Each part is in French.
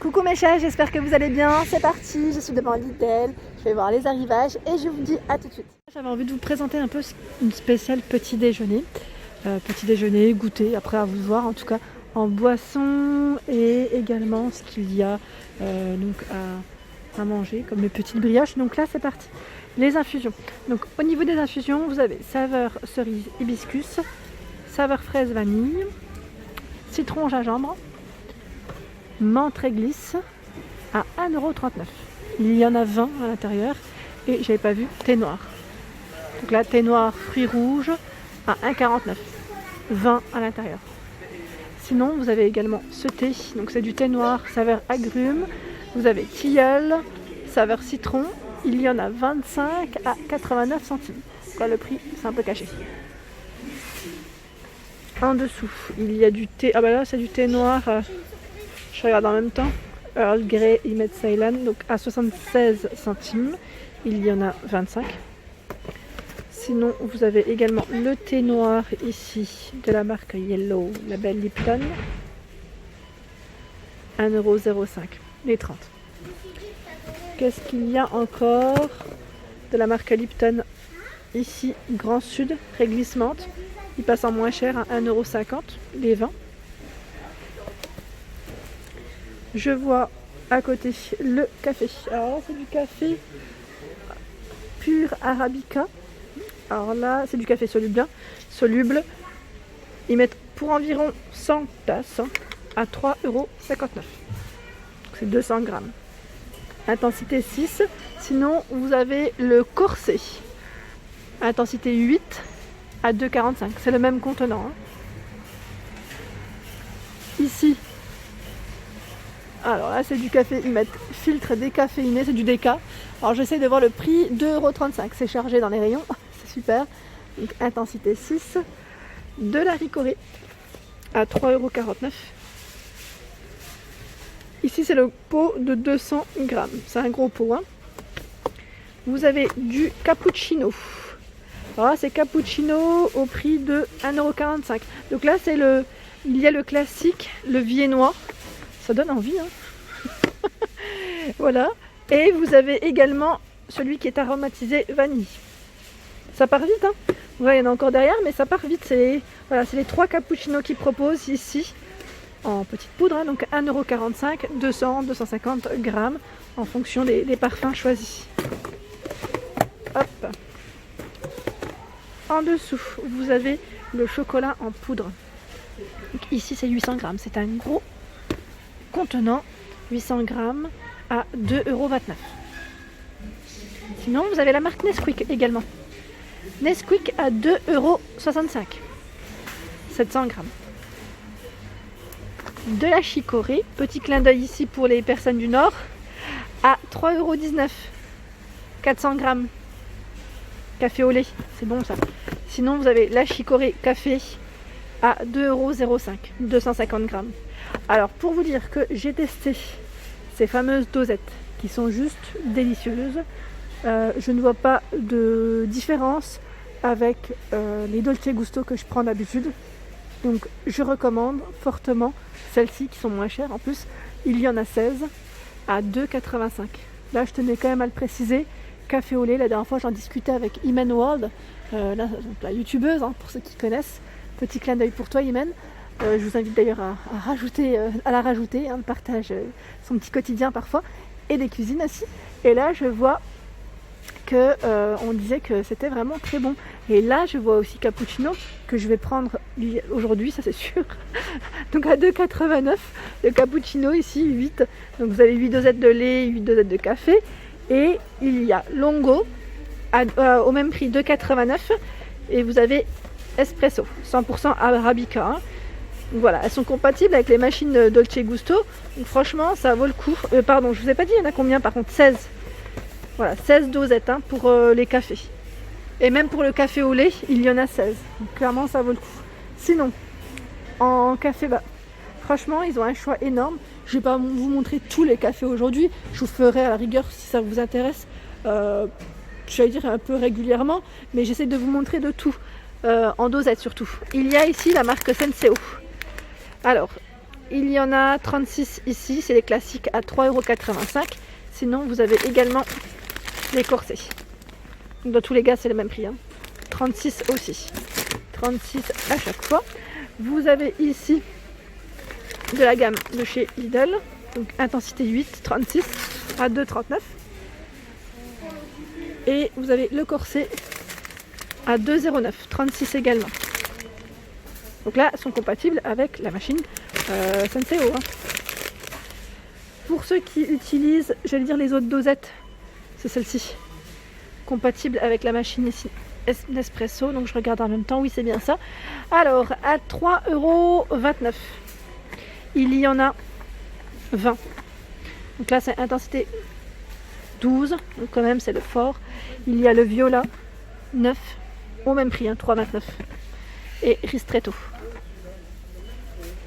Coucou mes chers, j'espère que vous allez bien. C'est parti, je suis devant Lidl, je vais voir les arrivages et je vous dis à tout de suite. J'avais envie de vous présenter un peu une spéciale petit déjeuner. Petit déjeuner, goûter, après à vous de voir en tout cas en boisson et également ce qu'il y a donc à manger comme les petites brioches. Donc là c'est parti, les infusions. Donc au niveau des infusions, vous avez saveur cerise hibiscus, saveur fraise vanille, citron gingembre, menthe réglisse à 1,39€. Il y en a 20 à l'intérieur et j'avais pas vu thé noir. Donc là thé noir fruits rouges à 1,49€. 20 à l'intérieur. Sinon vous avez également ce thé, donc c'est du thé noir saveur agrumes. Vous avez tilleul, saveur citron. Il y en a 25 à 89 centimes. Là, le prix c'est un peu caché. En dessous il y a du thé, ah bah là c'est du thé noir. Je regarde en même temps. Earl Grey Imed Ceylan, donc à 76 centimes. Il y en a 25. Sinon, vous avez également le thé noir ici de la marque Yellow, label Lipton. 1,05€, les 30. Qu'est-ce qu'il y a encore de la marque Lipton ici, Grand Sud, réglisse menthe. Il passe en moins cher à 1,50€, les 20. Je vois à côté le café. Alors là, c'est du café pur Arabica. Alors là, c'est du café soluble. Ils mettent pour environ 100 tasses à 3,59€. C'est 200 grammes. Intensité 6. Sinon, vous avez le corset. Intensité 8 à 2,45€. C'est le même contenant. Ici, alors là c'est du café, ils mettent filtre décaféiné, c'est du déca. Alors j'essaie de voir le prix, 2,35€, c'est chargé dans les rayons, c'est super. Donc intensité 6, de la ricorée à 3,49€. Ici c'est le pot de 200 grammes, c'est un gros pot. Vous avez du cappuccino. Alors là c'est cappuccino au prix de 1,45€. Donc là c'est il y a le classique, le viennois. Ça donne envie, hein. Voilà. Et vous avez également celui qui est aromatisé vanille. Ça part vite, hein. Ouais, il y en a encore derrière, mais ça part vite. C'est les 3 cappuccinos qu'ils proposent ici en petite poudre, hein, donc 1,45€, 200, 250 grammes en fonction des parfums choisis. Hop. En dessous, vous avez le chocolat en poudre. Donc ici, c'est 800 grammes. C'est un gros contenant, 800 grammes à 2,29€. Sinon, vous avez la marque Nesquik également. Nesquik à 2,65€. 700 grammes. De la chicorée, petit clin d'œil ici pour les personnes du Nord, à 3,19€. 400 grammes. Café au lait, c'est bon ça. Sinon, vous avez la chicorée café à 2,05€. 250 grammes. Alors pour vous dire que j'ai testé ces fameuses dosettes qui sont juste délicieuses, je ne vois pas de différence avec les Dolce Gusto que je prends d'habitude. Donc je recommande fortement celles-ci qui sont moins chères. En plus il y en a 16 à 2,85€. Là je tenais quand même à le préciser. Café au lait, la dernière fois j'en discutais avec Imen World, la youtubeuse, hein, pour ceux qui connaissent. Petit clin d'œil pour toi Imen. Je vous invite d'ailleurs à la rajouter, hein, partage son petit quotidien parfois, et des cuisines aussi. Et là je vois que on disait que c'était vraiment très bon. Et là je vois aussi cappuccino que je vais prendre aujourd'hui, ça c'est sûr. Donc à 2,89€, le cappuccino ici 8. Donc vous avez 8 dosettes de lait, 8 dosettes de café. Et il y a Longo au même prix 2,89€. Et vous avez espresso 100% Arabica. Hein. Donc voilà, elles sont compatibles avec les machines Dolce Gusto. Donc franchement, ça vaut le coup. Pardon, je vous ai pas dit, il y en a combien par contre? 16. Voilà, 16 dosettes, hein, pour les cafés. Et même pour le café au lait, il y en a 16. Donc clairement, ça vaut le coup. Sinon, en café, franchement, ils ont un choix énorme. Je vais pas vous montrer tous les cafés aujourd'hui. Je vous ferai à la rigueur si ça vous intéresse. J'allais dire un peu régulièrement, mais j'essaie de vous montrer de tout. En dosette surtout. Il y a ici la marque Senseo. Alors, il y en a 36 ici, c'est les classiques à 3,85 €. Sinon, vous avez également les corsets. Donc, dans tous les cas, c'est le même prix. 36 aussi. 36 à chaque fois. Vous avez ici de la gamme de chez Lidl. Donc intensité 8, 36 à 2,39 €. Et vous avez le corset à 2,09 €, 36 également. Donc là, sont compatibles avec la machine Senseo. Pour ceux qui utilisent, j'allais dire les autres dosettes, c'est celle-ci. Compatible avec la machine ici Nespresso. Donc je regarde en même temps, oui c'est bien ça. Alors à 3,29 €, il y en a 20. Donc là c'est intensité 12, donc quand même c'est le fort. Il y a le viola 9, au même prix, 3,29 €. Et ristretto.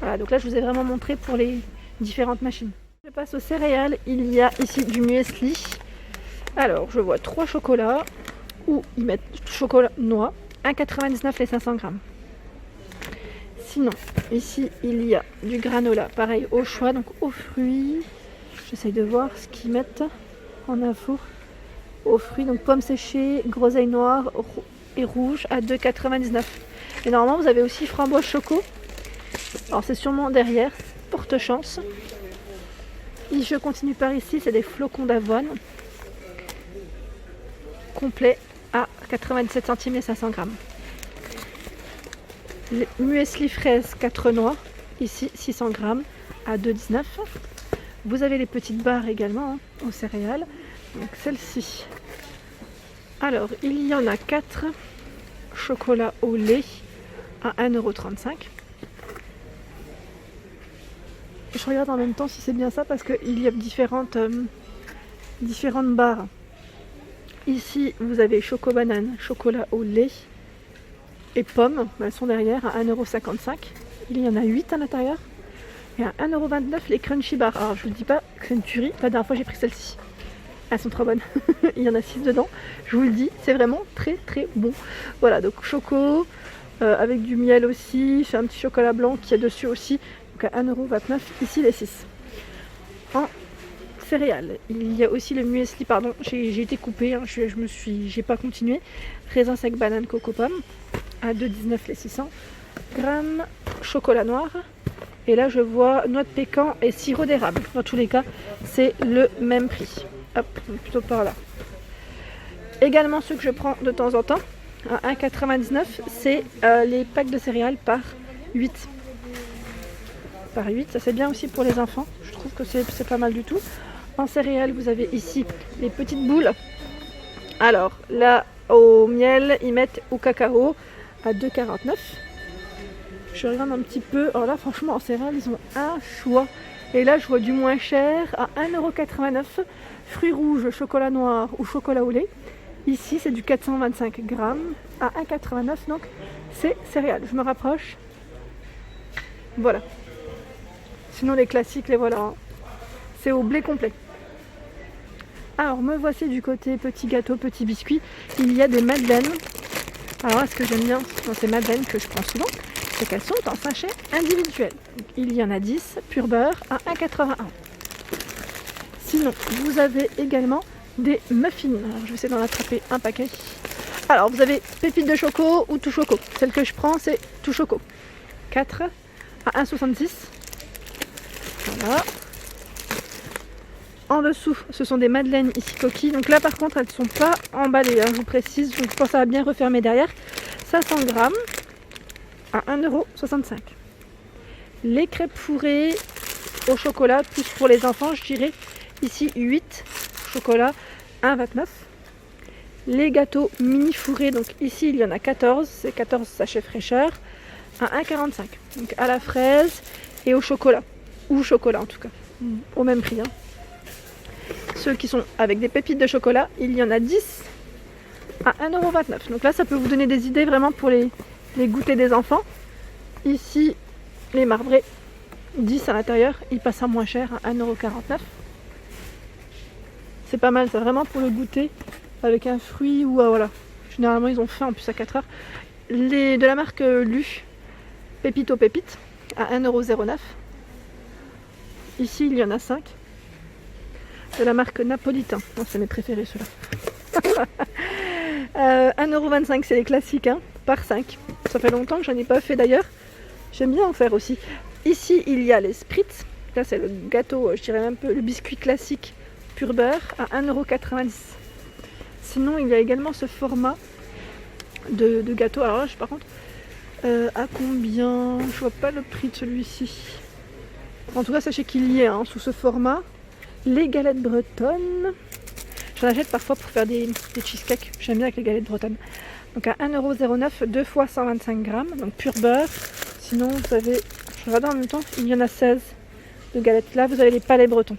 Voilà, donc là je vous ai vraiment montré pour les différentes machines. Je passe aux céréales, il y a ici du muesli. Alors je vois 3 chocolats, où ils mettent chocolat noix, 1,99 € les 500 grammes. Sinon, ici il y a du granola, pareil au choix, donc aux fruits. J'essaye de voir ce qu'ils mettent en info. Aux fruits, donc pommes séchées, groseille noire et rouge à 2,99 €. Et normalement vous avez aussi framboise choco. Alors c'est sûrement derrière, porte chance. Et je continue par ici, c'est des flocons d'avoine complets à 97 centimes les 500 grammes. Les muesli fraise 4 noix, ici 600 grammes à 2,19 €. Vous avez les petites barres également aux céréales. Donc celle-ci. Alors il y en a 4 chocolat au lait à 1,35 €. Je regarde en même temps si c'est bien ça parce qu'il y a différentes barres. Ici vous avez choco banane, chocolat au lait et pommes, elles sont derrière à 1,55 €. Il y en a 8 à l'intérieur. Et à 1,29 € les crunchy bars. Alors je vous dis pas que c'est une tuerie, la dernière fois j'ai pris celle-ci. Elles sont trop bonnes. Il y en a 6 dedans. Je vous le dis, c'est vraiment très très bon. Voilà, donc choco avec du miel aussi. J'ai un petit chocolat blanc qui est dessus aussi. Donc à 1,29 €, ici les 6. En céréales, il y a aussi le muesli, pardon, j'ai été coupée, j'ai pas continué. Raisin sec, banane, coco, pomme à 2,19 € les 600 grammes. Chocolat noir. Et là je vois noix de pécan et sirop d'érable. Dans tous les cas, c'est le même prix. Hop, plutôt par là. Également ceux que je prends de temps en temps, à 1,99 €, c'est les packs de céréales par 8. Par 8, ça c'est bien aussi pour les enfants. Je trouve que c'est pas mal du tout. En céréales, vous avez ici les petites boules. Alors là, au miel, ils mettent au cacao à 2,49 €. Je regarde un petit peu. Alors là, franchement, en céréales, ils ont un choix. Et là, je vois du moins cher à 1,89 €. Fruits rouges, chocolat noir ou chocolat au lait. Ici, c'est du 425 grammes à 1,89 €. Donc, c'est céréales. Je me rapproche. Voilà. Sinon, les classiques, les voilà. C'est au blé complet. Alors, me voici du côté petit gâteau, petit biscuit. Il y a des madeleines. Alors, ce que j'aime bien dans ces madeleines que je prends souvent, c'est qu'elles sont en sachet individuel. Donc, il y en a 10, pur beurre à 1,81 €. Sinon, vous avez également des muffins. Alors, je vais essayer d'en attraper un paquet. Alors, vous avez pépites de choco ou tout choco. Celle que je prends, c'est tout choco. 4 à 1,66 €. Voilà. En dessous, ce sont des madeleines ici coquilles. Donc là, par contre, elles ne sont pas emballées, je vous précise. Donc, je pense que ça va bien refermer derrière. 500 grammes à 1,65 €. Les crêpes fourrées au chocolat, plus pour les enfants, je dirais ici 8 chocolat 1,29 €. Les gâteaux mini fourrés, donc ici il y en a 14, c'est 14 sachets fraîcheur à 1,45 €. Donc à la fraise et au chocolat, ou chocolat en tout cas, au même prix. Ceux qui sont avec des pépites de chocolat, il y en a 10 à 1,29 €. Donc là, ça peut vous donner des idées vraiment pour les goûters des enfants. Ici, les marbrés, 10 à l'intérieur, ils passent à moins cher à 1,49 €. C'est pas mal, c'est vraiment pour le goûter avec un fruit ou voilà. Généralement, ils ont faim en plus à 4 heures. De la marque Lu, Pépite aux pépites à 1,09 €. Ici, il y en a 5. De la marque Napolitain. Oh, c'est mes préférés ceux-là. 1,25 €, c'est les classiques, hein, par 5. Ça fait longtemps que j'en ai pas fait d'ailleurs. J'aime bien en faire aussi. Ici, il y a les Spritz. Là, c'est le gâteau, je dirais un peu le biscuit classique pur beurre à 1,90 €. Sinon, il y a également ce format de gâteau. Alors là, par contre, à combien? Je vois pas le prix de celui-ci. En tout cas, sachez qu'il y a sous ce format les galettes bretonnes. J'en achète parfois pour faire des cheesecakes. J'aime bien avec les galettes bretonnes. Donc à 1,09 €, 2 fois 125 grammes, donc pur beurre. Sinon, vous avez, je regarde en même temps, il y en a 16 de galettes. Là, vous avez les palais bretons.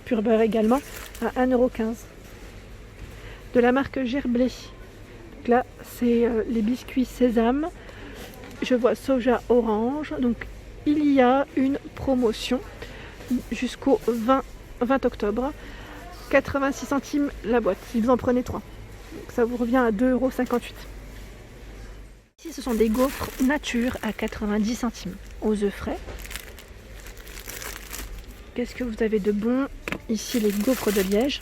Pur beurre également à 1,15 €. De la marque Gerblé. Donc là, c'est les biscuits sésame. Je vois soja orange. Donc il y a une promotion jusqu'au 20 octobre. 86 centimes la boîte, si vous en prenez 3. Donc ça vous revient à 2,58 €. Ici, ce sont des gaufres nature à 90 centimes aux œufs frais. Qu'est-ce que vous avez de bon? Ici, les gaufres de Liège.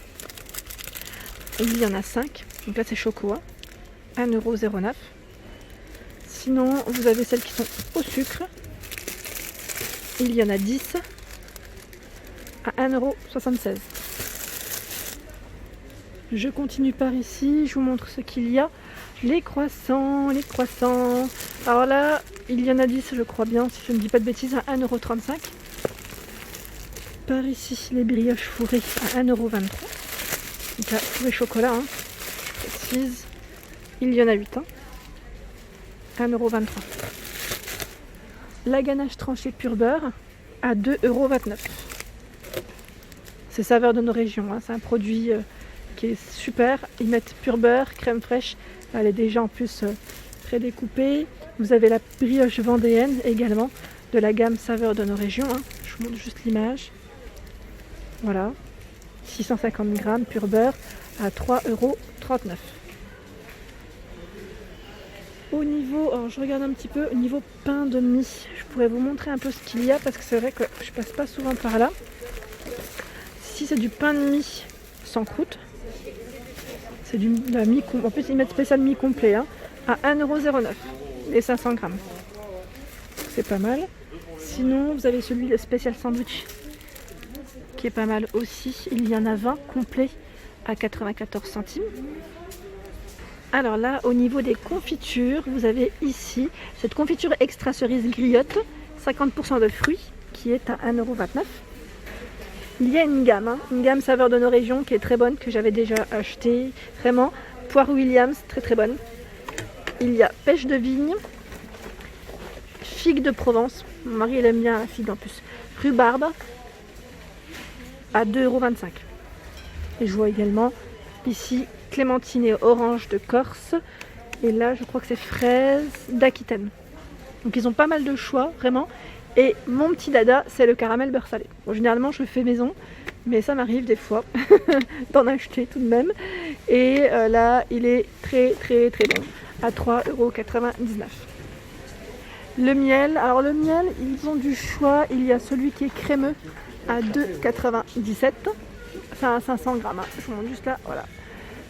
Il y en a 5. Donc là, c'est chocolat. 1,09 €. Sinon, vous avez celles qui sont au sucre. Il y en a 10 à 1,76 €. Je continue par ici, je vous montre ce qu'il y a. Les croissants. Alors là, il y en a 10, je crois bien, si je ne dis pas de bêtises, à 1,35 €. Par ici, les brioches fourrées à 1,23 €. Donc là, fourré chocolat, je précise. Il y en a 8, 1,23 €. La ganache tranchée pur beurre à 2,29 €. C'est saveur de nos régions, c'est un produit qui est super. Ils mettent pur beurre, crème fraîche, elle est déjà en plus prédécoupée. Vous avez la brioche vendéenne également, de la gamme saveur de nos régions. Je vous montre juste l'image. Voilà, 650 grammes pur beurre à 3,39 €. Au niveau, alors je regarde un petit peu, au niveau pain de mie, je pourrais vous montrer un peu ce qu'il y a parce que c'est vrai que je passe pas souvent par là. Ici, c'est du pain de mie sans croûte. C'est de la mie, en plus ils mettent spécial mie complet, à 1,09 € et 500 grammes. C'est pas mal. Sinon, vous avez celui de spécial sandwich qui est pas mal aussi. Il y en a 20 complets à 94 centimes. Alors là, au niveau des confitures, vous avez ici cette confiture extra cerise griotte, 50% de fruits, qui est à 1,29 €. Il y a une gamme saveur de nos régions qui est très bonne, que j'avais déjà achetée, vraiment. Poire Williams, très très bonne. Il y a pêche de vigne, figue de Provence, mon mari il aime bien la figue en plus, rhubarbe, à 2,25 €. Et je vois également ici clémentine et orange de Corse. Et là, je crois que c'est fraises d'Aquitaine. Donc ils ont pas mal de choix, vraiment. Et mon petit dada, c'est le caramel beurre salé. Bon, généralement, je le fais maison, mais ça m'arrive des fois d'en acheter tout de même. Et là, il est très très très bon, à 3,99 €. Le miel, alors le miel, ils ont du choix. Il y a celui qui est crémeux à 2,97 €. Enfin, 500 grammes, je vous montre juste là, voilà.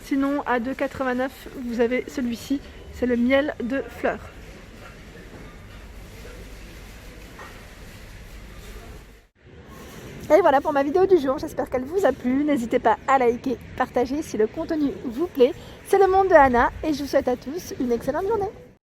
Sinon, à 2,89 €, vous avez celui-ci, c'est le miel de fleurs. Et voilà pour ma vidéo du jour, j'espère qu'elle vous a plu. N'hésitez pas à liker, partager si le contenu vous plaît. C'est le monde de Anna et je vous souhaite à tous une excellente journée.